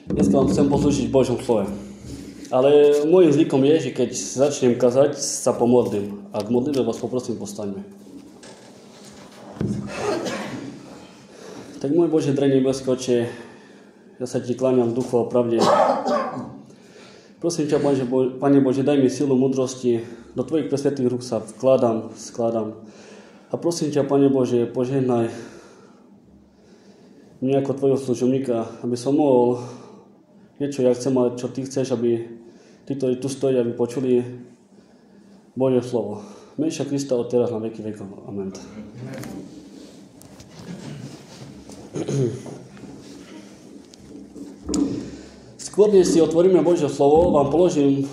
Dneska vám chcem poslúžiť v Božom slove. Ale môjim zvykom je, že keď začnem kazať, sa pomodlím. A k modlitbe vás poprosím, postaňme. Tak môj Bože, drahý nebeský Otče, ja sa ti kláňam v duchu a pravde. Prosím ťa, Pane Bože, daj mi silu múdrosti, do tvojich presvetých rúk sa skladám. A prosím ťa, Pane Bože, požehnaj mňa ako tvojho služobníka, aby som mohol niečo, ja chcem, ale čo ty chceš, aby tí, ktorí tu stojí, aby počuli Božie slovo. Menšia Krista od teraz na veky vekov. Amen. Skôr, než si otvoríme Božie slovo, vám položím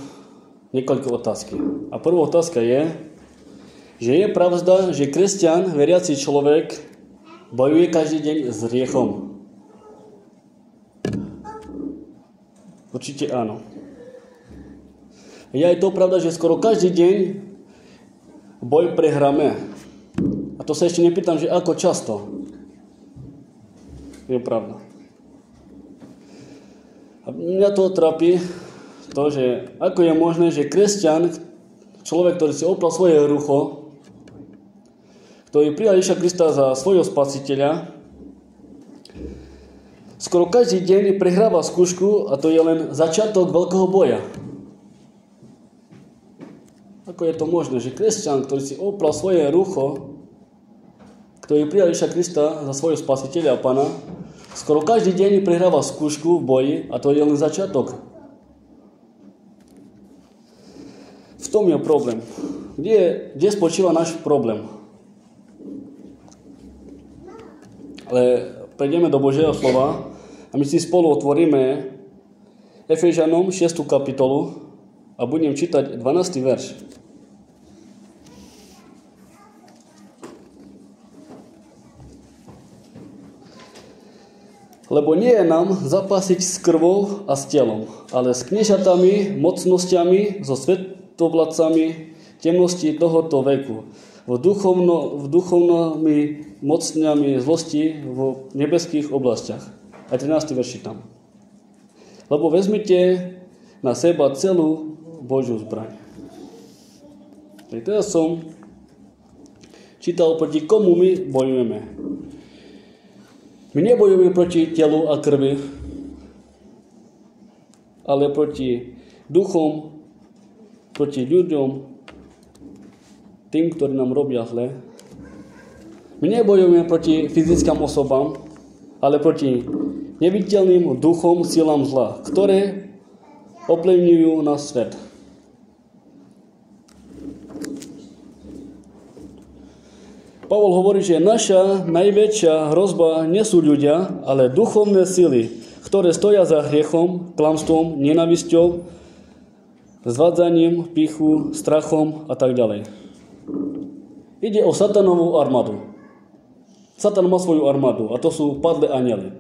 niekoľko otázky. A prvá otázka je, že je pravda, že kresťan, veriaci človek, bojuje každý deň s hriechom. Určite áno. Je aj to pravda, že skoro každý deň boj prehráme. A to sa ešte nepýtam, že ako často. Je pravda. A mňa to trápi, to, že ako je možné, že kresťan, človek, ktorý si opral svoje rucho, ktorý prijal Ježiša Krista za svojho spasiteľa, skoro každý deň prehráva skúšku a to je len začiatok veľkého boja. Ako je to možné, že kresťan, ktorý si opral svoje rucho, ktorý prijal Ježiša Krista za svojho spasiteľa a Pána, skoro každý deň prehráva skúšku v boji a to je len začiatok. V tom je problém. Kde spočíva náš problém? Ale prejdeme do Božieho slova a my si spolu otvoríme Efežanom 6. kapitolu a budem čítať 12. verš. Lebo nie je nám zapasiť s krvou a s telom, ale s kniežatami, mocnosťami, so svetovladcami temnosti tohoto veku, v duchovnými mocňami zlosti v nebeských oblastiach. A 13. verš tam. Lebo vezmite na seba celú Božiu zbraň. Teraz som čítal, proti komu my bojujeme. My nebojujeme proti telu a krvi, ale proti duchom, proti ľuďom, tým, ktorí nám robia zle. My nebojujeme proti fyzickým osobám, ale proti neviditeľným duchom, silám zla, ktoré ovplyvňujú náš svet. Pavol hovorí, že naša najväčšia hrozba nie sú ľudia, ale duchovné sily, ktoré stoja za hriechom, klamstvom, nenávisťou, zvádzaním, pýchu, strachom a tak ďalej. Ide o satanovú armádu. Satan má svoju armádu a to sú padlé anjeli.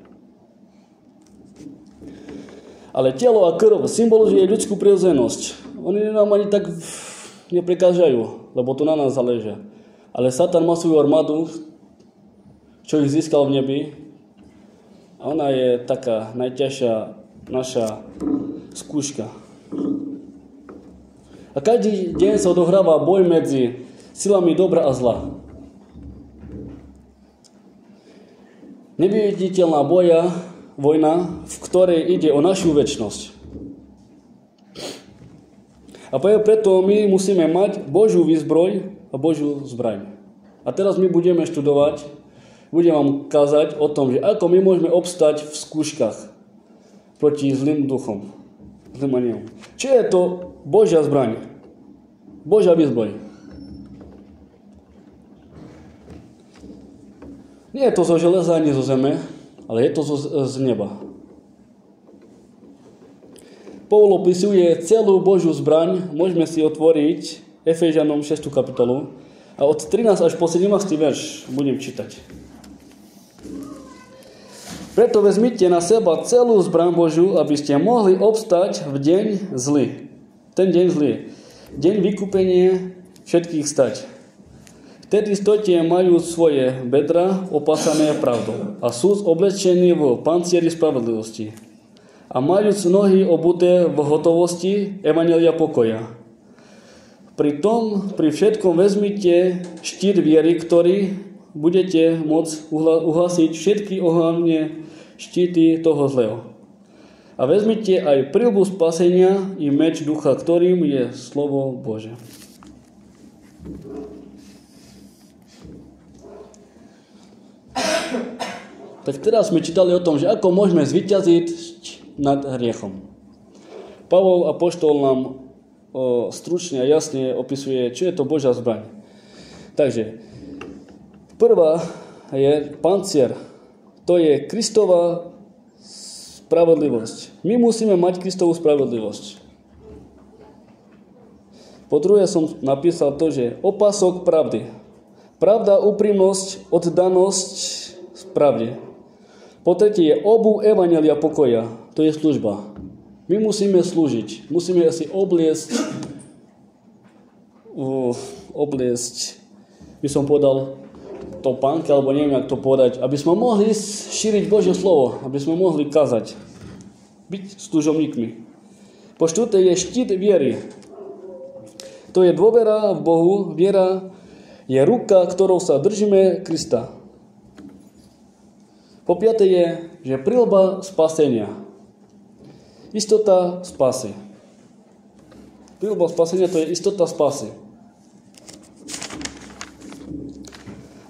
Ale telo a krv symbolizuje ľudskú prirodzenosť. Oni nám ani tak neprekážajú, lebo to na nás záleží. Ale Satan má svoju armádu, čo ich získal v nebi. A ona je taká najťažšia naša skúška. A každý deň sa odohráva boj medzi silami dobra a zla. Neviditeľná vojna, v ktorej ide o našu večnosť. A preto my musíme mať Božiu výzbroj a Božiu zbraň. A teraz my budeme študovať, budem vám kázať o tom, že ako my môžeme obstať v skúškach proti zlým duchom, zlým anielom. Čo je to Božia zbraň? Božia výzbroj. Nie je to zo železa ani zo zeme, ale je to z neba. Pavol opisuje celú Božiu zbraň, môžeme si otvoriť Efežanom 6. kapitolu a od 13 až po 17. verš budem čítať. Preto vezmite na seba celú zbraň Božiu, aby ste mohli obstať v deň zlý. Ten deň zlý. Deň vykúpenia všetkých stať. Vtedy stojte majú svoje bedra opásané pravdou a sú oblečení v pancieri spravodlivosti. a majúc nohy obuté v hotovosti evanjelia pokoja. Pri všetkom vezmite štít viery, ktorý budete môcť uhasiť všetky ohňovné štíty toho zlého. A vezmite aj prilbu spasenia i meč ducha, ktorým je slovo Bože. Tak teraz sme čítali o tom, že ako môžeme zvíťaziť nad hriechom. Pavol apoštol nám stručne a jasne opisuje, čo je to Božia zbraň. Takže prvá je pancier. To je Kristova spravodlivosť. My musíme mať Kristovú spravodlivosť. Po druhé som napísal to, že opasok pravdy. Pravda, úprimnosť, oddanosť pravde. Po tretie je obuv evanjelia pokoja. To je služba. My musíme slúžiť. Musíme si obliecť, by som povedal, topánky, alebo neviem, jak to povedať, aby sme mohli šíriť Božie slovo, aby sme mohli kázať, byť služobníkmi. Po štvrté je štít viery. To je dôvera v Bohu. Viera je ruka, ktorou sa držíme Krista. Po piaté je, že prilba spasenia. Istota spasy. Prilba spasenia to je istota spasy.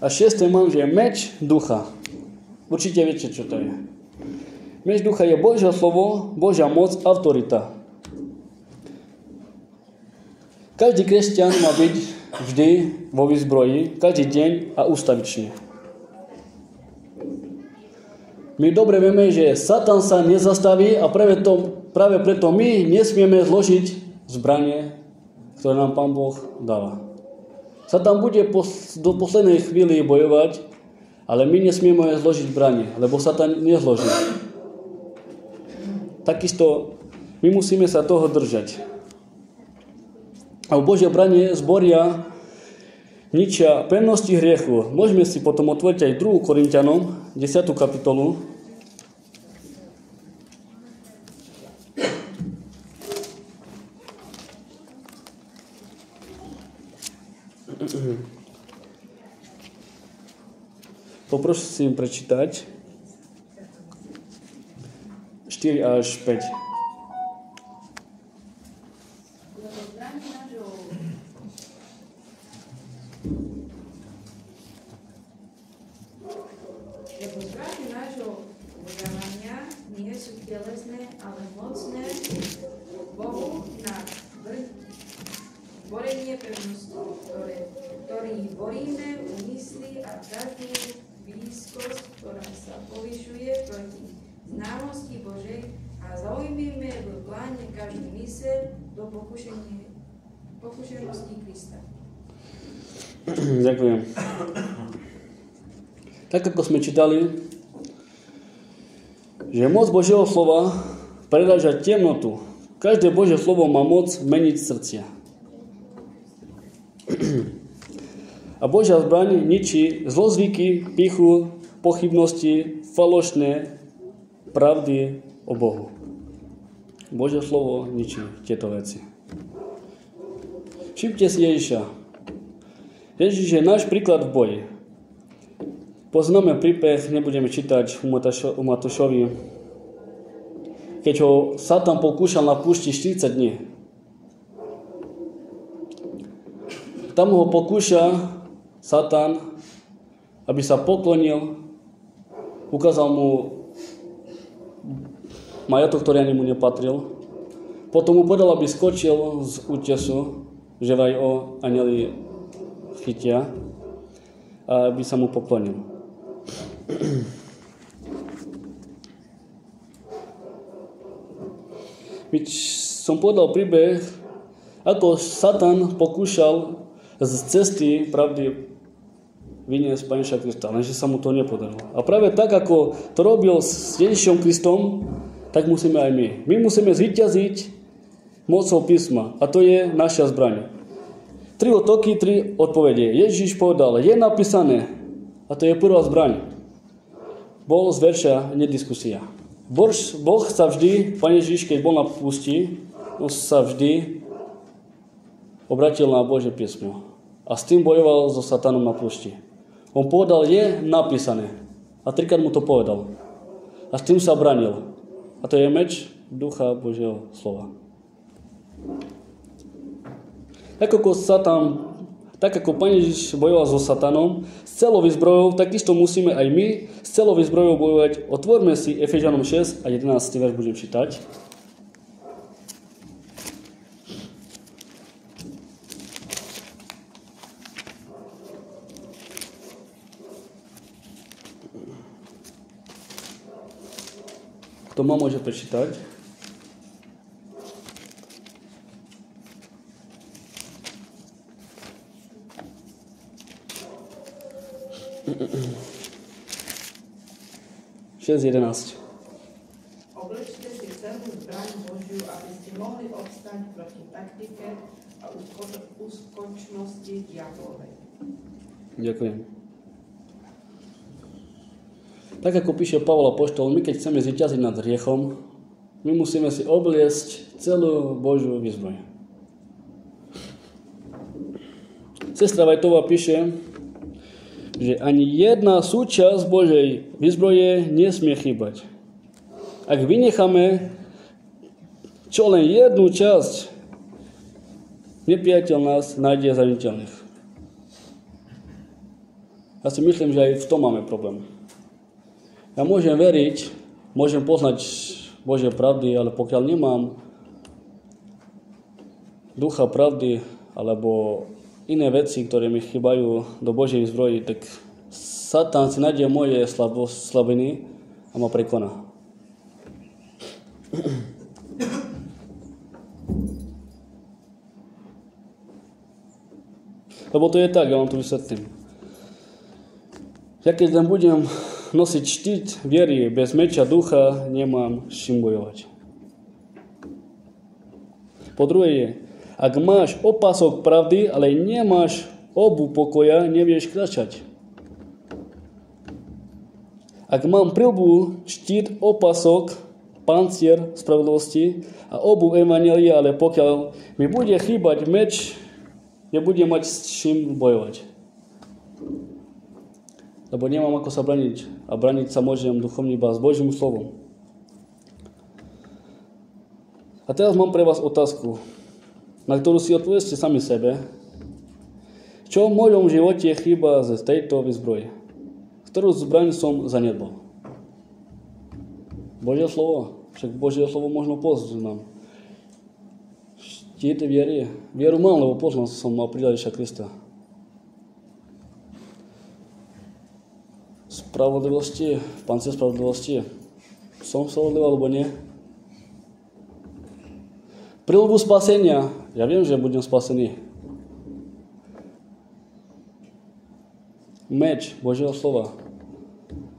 A šiesté mám, že je meč ducha. Určite viete, čo to je. Meč ducha je Božie slovo, Božia moc, autorita. Každý kresťan má byť vždy vo výzbroji, každý deň a ústavične. My dobre vieme, že Satan sa nezastaví a práve preto my nesmieme zložiť zbranie, ktoré nám Pán Boh dáva. Satan bude do poslednej chvíli bojovať, ale my nesmieme zložiť zbranie, lebo Satan nezloží. Takisto my musíme sa toho držať. A Božie zbranie zboria ničia pevnosti hriechu. Môžeme si potom otvoriť aj 2. Korinťanom, 10. kapitolu. Poprosím prečítať 4 až 5. Lebo zbrane nášho udávania nie sú telesné, ale mocné Bohu na borenie pevnosti, ktorý boríme úmysly a každú blízkosť, ktorá sa povyšuje proti známosti Božej a zaujmíme v pláne každý myseľ do pokušenosti Krista. Ďakujem. Tak ako sme čítali, že moc Božieho slova preráža temnotu. Každé Božie slovo má moc meniť srdcia. A Božia zbraň ničí zlozvyky, pichu, pochybnosti, falošné pravdy o Bohu. Božie slovo ničí tieto veci. Všimte si Ježiša. Ježiš je náš príklad v boji. Poznáme príbeh, nebudeme čítať u Matúšovi, keď ho Satan pokúšal na púšti 40 dní. Tam ho pokúša Satan, aby sa poklonil, ukázal mu majetok, ktorý ani mu nepatril. Potom mu povedal, aby skočil z útesu, že vraj o anjeli chytia, a aby sa mu poklonil. Som povedal príbeh, ako Satan pokúšal z cesty pravdy vyniesť Pána Krista, lenže sa mu to nepodarilo. A práve tak, ako to robil s Ježišom Kristom, tak musíme aj my. My musíme zvíťaziť mocou písma, a to je naša zbraň. 3 otoky, 3 odpovede. Ježiš povedal, je napísané, a to je prvá zbraň. Bol z verša, nediskusia. Boh sa vždy, Pán Ježiš, keď bol na pústi, on sa vždy obratil na Božie písmo. A s tým bojoval so satanom na púšti. On povedal, je napísané. A 3-krát mu to povedal. A s tým sa bránil. A to je meč ducha Božieho slova. Tak ako Pán Ježiš bojoval so satanom s celou výzbrojou, takisto musíme aj my s celou výzbrojou bojovať. Otvorme si Efežanom 6 a 11. verš budem čítať. Kto má, môže prečítať. Oblečte si celú zbraň Božiu, aby ste mohli obstať proti taktike a úskočnosti diablovej. Ďakujem. Tak ako píše Pavol apoštol, my keď chceme zvíťaziť nad hriechom, my musíme si obliecť celú Božiu výzbroj. Sestra Vajtová píše, že ani jedna súčasť Božej výzbroje nesmie chýbať. Ak vynecháme čo len jednu časť, nepriateľ nás nájde zraniteľných. Ja si myslím, že aj v tom máme problém. Ja môžem veriť, môžem poznať Božie pravdy, ale pokiaľ nemám ducha pravdy alebo iné veci, ktoré mi chýbajú do Božej zbroji, tak Satan si nájde moje slabiny a ma prekoná. Lebo to je tak, ja vám to vysvetlím. Ja keď len budem nosiť štít viery bez meča ducha, nemám s čím bojovať. Po druhé je, ak máš opasok pravdy, ale nemáš obu pokoja, nevieš kráčať. Ak mám prilbu, štít, opasok, pancier spravodlivosti a obu evanjelia, ale pokiaľ mi bude chýbať meč, nebudem mať s čím bojovať. Lebo nemám ako sa braniť. A braniť sa môžem duchovne iba s Božím slovom. A teraz mám pre vás otázku, na ktorú si odpovedzte sami sebe. Čo v mojom živote chýba z tejto výzbroje? Ktorú zbraň som zanedbal? Božie slovo. Však Božie slovo možno poznám. Štít viery. Vieru mám, lebo poznal som a prijal Ježiša Krista. Spravodlivosti, pancier spravodlivosti. Som spravodlivý alebo nie? Prilbu spasenia. Ja viem, že budem spasený. Meč Božieho slova.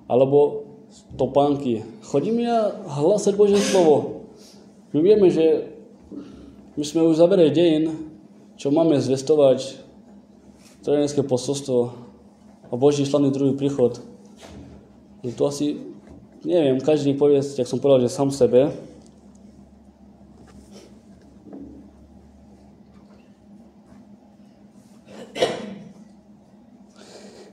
Alebo topánky. Chodím ja hlásať Božie slovo. My vieme, že my sme už v závere dejín, čo máme zvestovať trojenské posolstvo a Boží slavný druhý príchod. To asi, neviem, každý povie, jak som povedal, že sám sebe.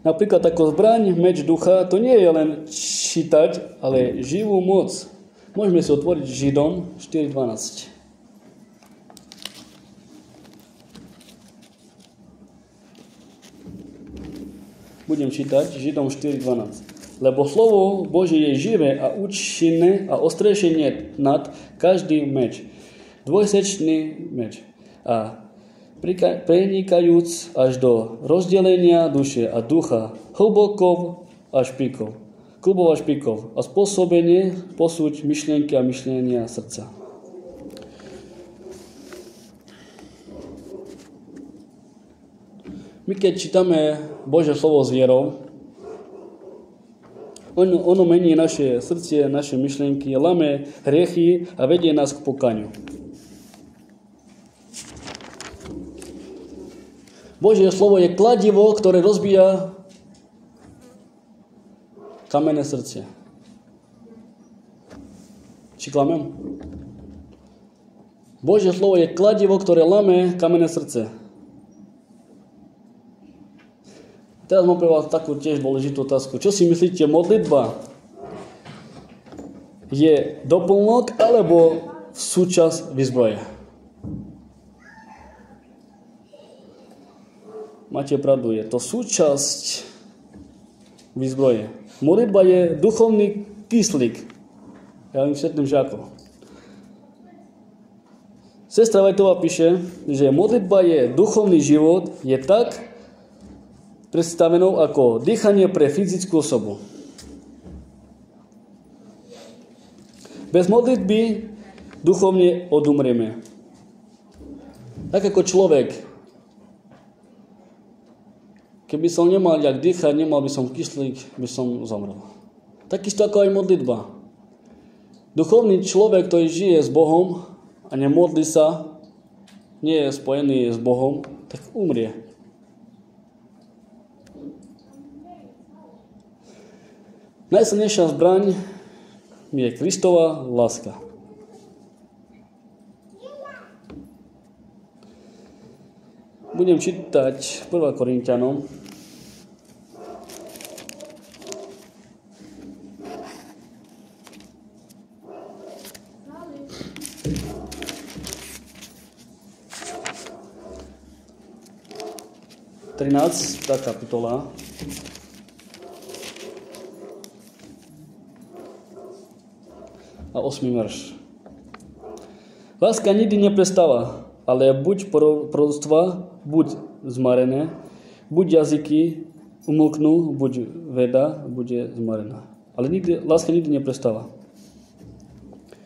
Napríklad ako zbraň, meč ducha, to nie je len čítať, ale živú moc. Môžeme si otvoriť Židom 4.12. Budem čítať Židom 4.12. Lebo slovo Božie je živé a účinné a ostrejšie nad každý meč. Dvojsečný meč. A prenikajúc až do rozdelenia duše a ducha, hlbokov a špíkov, klubov a špíkov a spôsobenie posúť myšlienky a myšlenia srdca. My keď čítame Božie slovo s vierou, ono mení naše srdcie, naše myšlienky, lame hriechy a vedie nás k pokaniu. Božie slovo je kladivo, ktoré rozbíja kamenné srdce. Či klamem? Božie slovo je kladivo, ktoré lame kamenné srdce. Teraz mám pre vás takú tiež dôležitú otázku. Čo si myslíte, modlitba je doplnok alebo súčasť výzbroje? Máte pravdu, je to súčasť výzbroje. Modlitba je duchovný kyslík. Ja vám vysvetlím, že ako. Sestra Vajtová píše, že modlitba je duchovný život, je tak predstavenou ako dýchanie pre fyzickú osobu. Bez modlitby duchovne odumrieme. Tak ako človek, keby som nemal jak dýchať, nemal by som kyslík, by som zomrel. Takisto ako aj modlitba. Duchovný človek, ktorý žije s Bohom a nemodlí sa, nie je spojený s Bohom, tak umrie. Najsilnejšia zbraň je Kristova láska. Budem čítať 1. Korinťanom. Tá kapitola. A 8. verš. Láska nikdy neprestáva, ale buď proroctva, buď zmarené, buď jazyky umlknú, buď veda, bude zmarená. Ale láska nikdy neprestáva.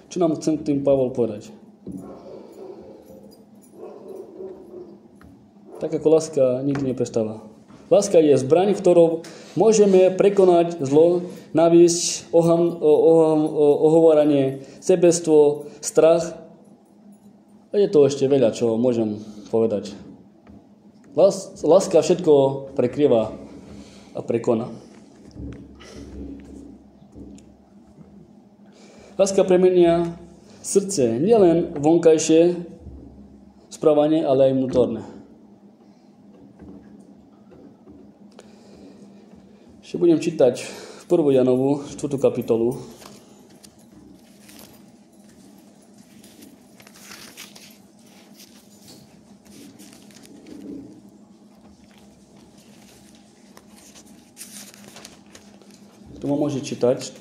Čo nám chcem tým Pavol povedať? Tak ako láska nikdy neprestáva. Láska je zbraň, ktorou môžeme prekonať zlo, návisť, ohováranie, sebestvo, strach. A je to ešte veľa, čo môžem povedať. Láska všetko prekryva a prekoná. Láska premenia srdce, nielen vonkajšie správanie, ale aj vnútorné. Ešte budem čítať 1. Janovu, 4. kapitolu. Tu ma môže čítať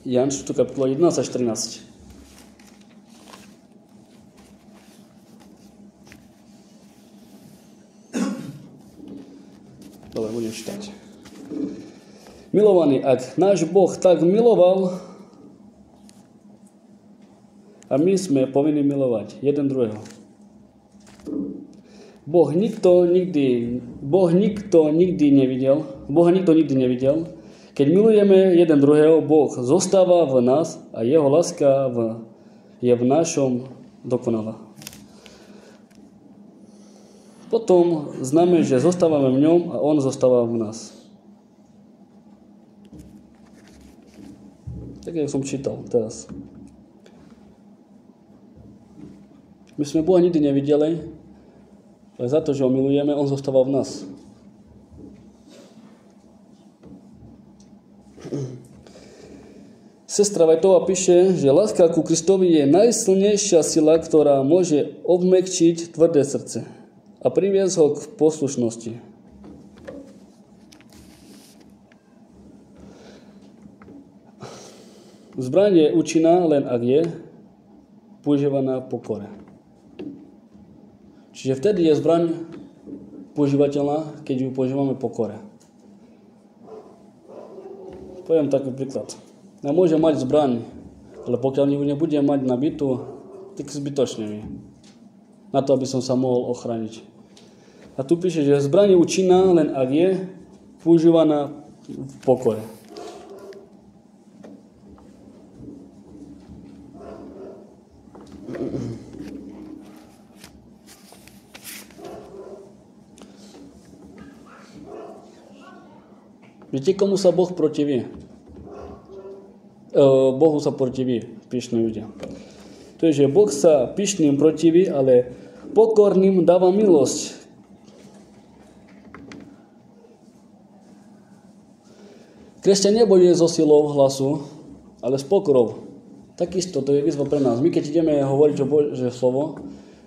Jan 4. kapitola 11 až 13. Dobre, budem čítať. Milovaní, ak náš Boh tak miloval, a my sme povinni milovať jeden druhého. Boha nikto nikdy nevidel. Keď milujeme jeden druhého, Boh zostáva v nás a jeho láska je v našom dokonalá. Potom známe, že zostávame v ňom a on zostáva v nás. Tak, jak som čítal teraz. My sme Boha nikdy nevideli, ale za to, že ho milujeme, on zostáva v nás. Sestra Vajtová píše, že láska ku Kristovi je najsilnejšia sila, ktorá môže obmekčiť tvrdé srdce a priviesť ho k poslušnosti. Zbraň je účinná, len ak je používaná pokore. Čiže vtedy je zbraň používateľná, keď ju používame pokore. Poviem taký príklad. Ja môžem mať zbraň, ale pokiaľ ju nebudem mať nabitú, tak zbytočne mi. Na to, aby som sa mohol ochrániť. A tu píše, že zbraň je účinná, len ak je používaná v pokore. Viete, komu sa Boh protiví? Bohu sa protiví pyšní ľudia. To je, že Boh sa pyšným protiví, ale pokorným dáva milosť. Kresťan nebojuje so silou hlasu, ale s pokorou. Takisto to je výzva pre nás. My keď ideme hovoriť o Božie slovo,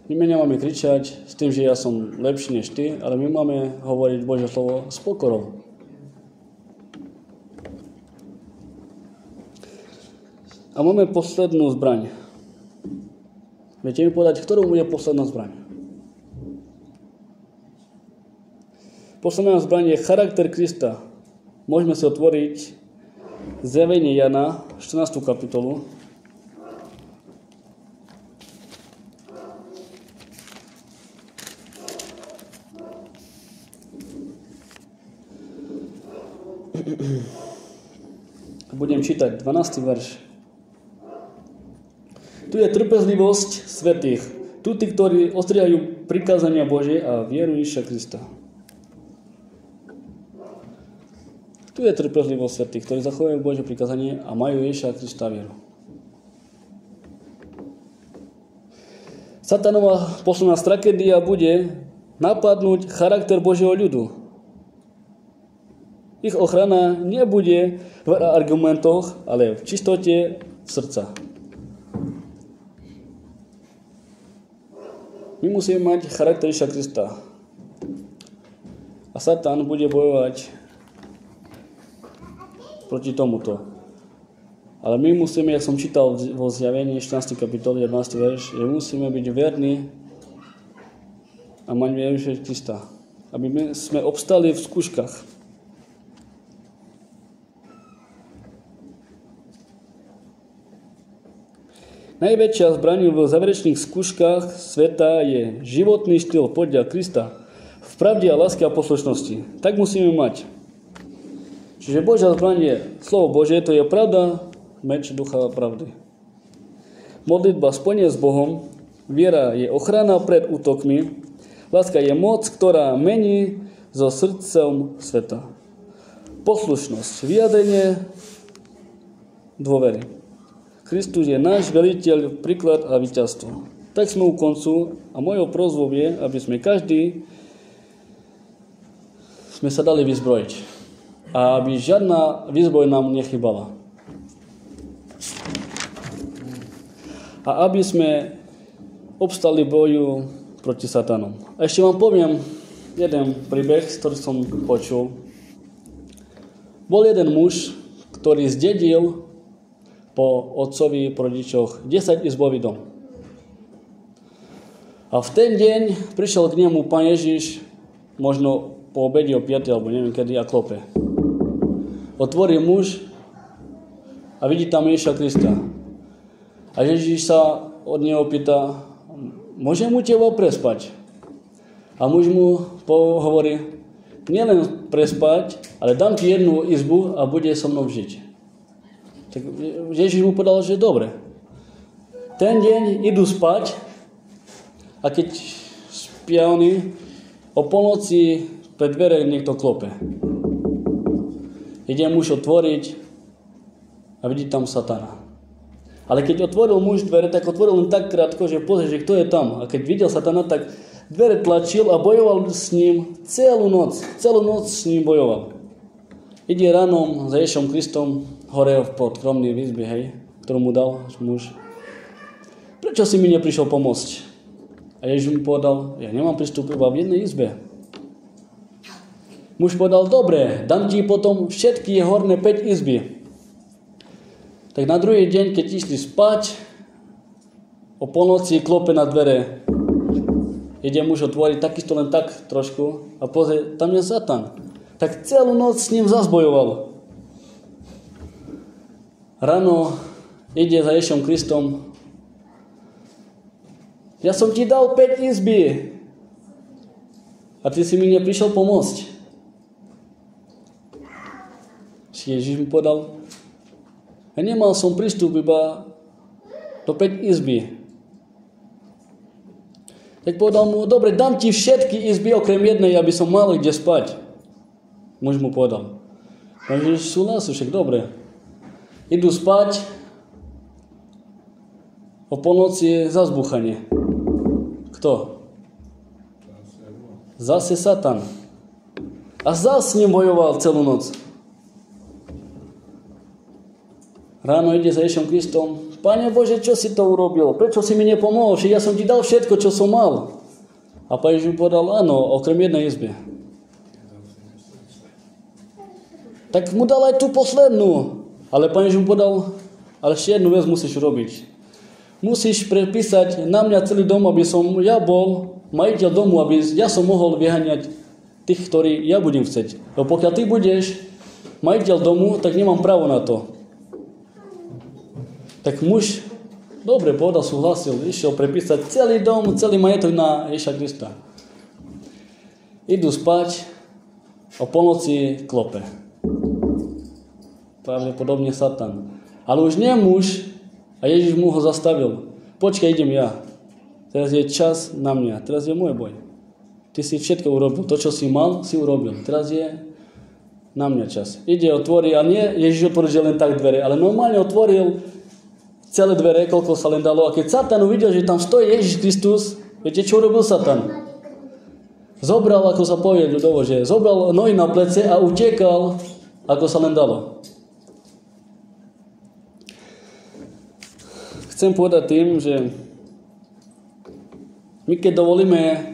my nemáme kričať s tým, že ja som lepší než ty, ale my máme hovoriť Božie slovo s pokorou. A máme poslednú zbraň. Viete mi povedať, ktorou bude posledná zbraň? Posledná zbraň je charakter Krista. Môžeme si otvoriť Zjavenie Jana, 14. kapitolu. Budem čítať 12. verš. Tu je trpezlivosť svätých, tu tí, ktorí ostriehajú prikázania Božie a vieru Ježiša Krista. Tu je trpezlivosť svätých, ktorí zachovajú Božie prikázanie a majú Ježiša Krista vieru. Satanová posledná tragédia bude napadnúť charakter Božieho ľudu. Ich ochrana nebude v argumentoch, ale v čistote srdca. My musíme mať charakter Ježiša Krista. A Satan bude bojovať proti tomuto. Ale my musíme, jak som čítal vo Zjavení 14. kapitole 11. verš, že musíme byť verní a mať vieru Ježiša Krista. Aby sme obstali v skúškach. Najväčšia zbraň v záverečných skúškach sveta je životný štýl podľa Krista v pravde a láske a poslušnosti. Tak musíme mať. Čiže Božia zbraň je slovo Božie, to je pravda, meč ducha pravdy. Modlitba spojenie s Bohom, viera je ochrana pred útokmi, láska je moc, ktorá mení so srdcom sveta. Poslušnosť, vyjadrenie dôvery. Kristus je náš veliteľ, príklad a víťazstvo. Tak sme u koncu a mojou prosbou je, aby sme každý sa dali vyzbrojiť. A aby žiadna výzbroj nám nechybala. A aby sme obstali boju proti satanom. A ešte vám poviem jeden príbeh, ktorý som počul. Bol jeden muž, ktorý zdedil po otcovi, po rodičoch 10 izbový dom. A v ten deň prišiel k nemu Pán Ježiš, možno po obede o 5. alebo neviem kedy, a klope. Otvorí muž a vidí tam Ježiša Krista. A Ježiš sa od neho pýta, môžem u teba prespať? A muž mu hovorí, nielen prespať, ale dám ti jednu izbu a bude so mnou žiť. Tak Ježiš mu povedal, že dobre. Ten deň idú spať a keď spia oni, o polnoci pred dvere niekto klope. Ide muž otvoriť a vidí tam satana. Ale keď otvoril muž dvere, tak otvoril len tak krátko, že pozrie, že kto je tam. A keď videl satana, tak dvere tlačil a bojoval s ním celú noc. Celú noc s ním bojoval. Ide ráno za Ježišom Kristom hore pod kromný výzby, hej, ktorú mu dal muž. Prečo si mi neprišiel pomôcť? A Ježiš mu povedal, ja nemám prístup iba v jednej izbe. Muž povedal, dobre, dám ti potom všetky horné 5 izby. Tak na druhý deň, keď išli spať, o polnoci klope na dvere. Ide muž otvoriť takisto len tak trošku a pozrie, tam je Satan. Tak celú noc s ním zazbojoval. Ráno ide za Ježišom Kristom. Ja som ti dal 5 izby. A ty si mi neprišiel pomôcť. Ježiš mu povedal, ja nemal som prístup iba do 5 izby. Tak povedal mu, dobre, dám ti všetky izby okrem jednej, aby som mal kde spať. Muž mu povedal. Ježiš súhlasil, však dobre. Idú spať, o polnoci je zazbuchanie. Kto? Zase Satan. A zase s ním bojoval celú noc. Ráno ide za Ježišom Kristom. Pane Bože, čo si to urobil? Prečo si mi nepomohol? Ja som ti dal všetko, čo som mal. A Pán Ježiš povedal, áno, okrem jednej izby. Tak mu dal aj tú poslednú. Ale Pán Ježiš mu povedal, ale ešte jednu vec musíš robiť. Musíš prepísať na mňa celý dom, aby som ja bol majiteľ domu, aby ja som mohol vyháňať tých, ktorí ja budem chcieť. Lebo pokiaľ ty budeš majiteľ domu, tak nemám právo na to. Tak muž, dobre povedal, súhlasil, išiel prepísať celý dom, celý majetok na Ježiša Krista. Idú spať, o polnoci klope. Pravdepodobne Satan. Ale už nie muž, a Ježiš mu ho zastavil. Počkaj, idem ja. Teraz je čas na mňa. Teraz je môj boj. Ty si všetko urobil. To, čo si mal, si urobil. Teraz je na mňa čas. Ide, otvorí, a nie Ježiš otvoril, že len tak dvere, ale normálne otvoril celé dvere, koľko sa len dalo. A keď Satan uvidel, že tam stojí Ježiš Kristus, viete, čo urobil Satan? Zobral, ako sa povie ľudovo, že zobral nohy na plece a utekal, ako sa len dalo. Chcem povedať tým, že my keď dovolíme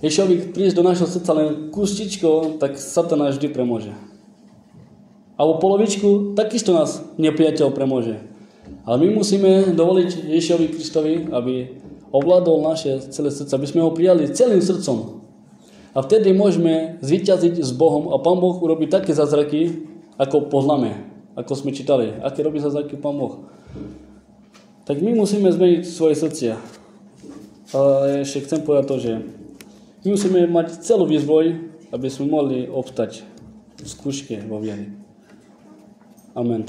Ježišovi prísť do našho srdca len kúštičko, tak Satan nás vždy premôže. A o polovičku takisto nás nepriateľ premôže. Ale my musíme dovoliť Ježišovi Kristovi, aby ovládol naše celé srdce, aby sme ho prijali celým srdcom. A vtedy môžeme zvíťaziť s Bohom a Pán Boh urobí také zázraky, ako poznáme, ako sme čítali. Aké robí zázraky Pán Boh? Tak my musíme zmeniť svoje srdcia. Ale ešte chcem povedať to, že my musíme mať celú výzbroj, aby sme mohli obstať v skúške vo viere. Amen.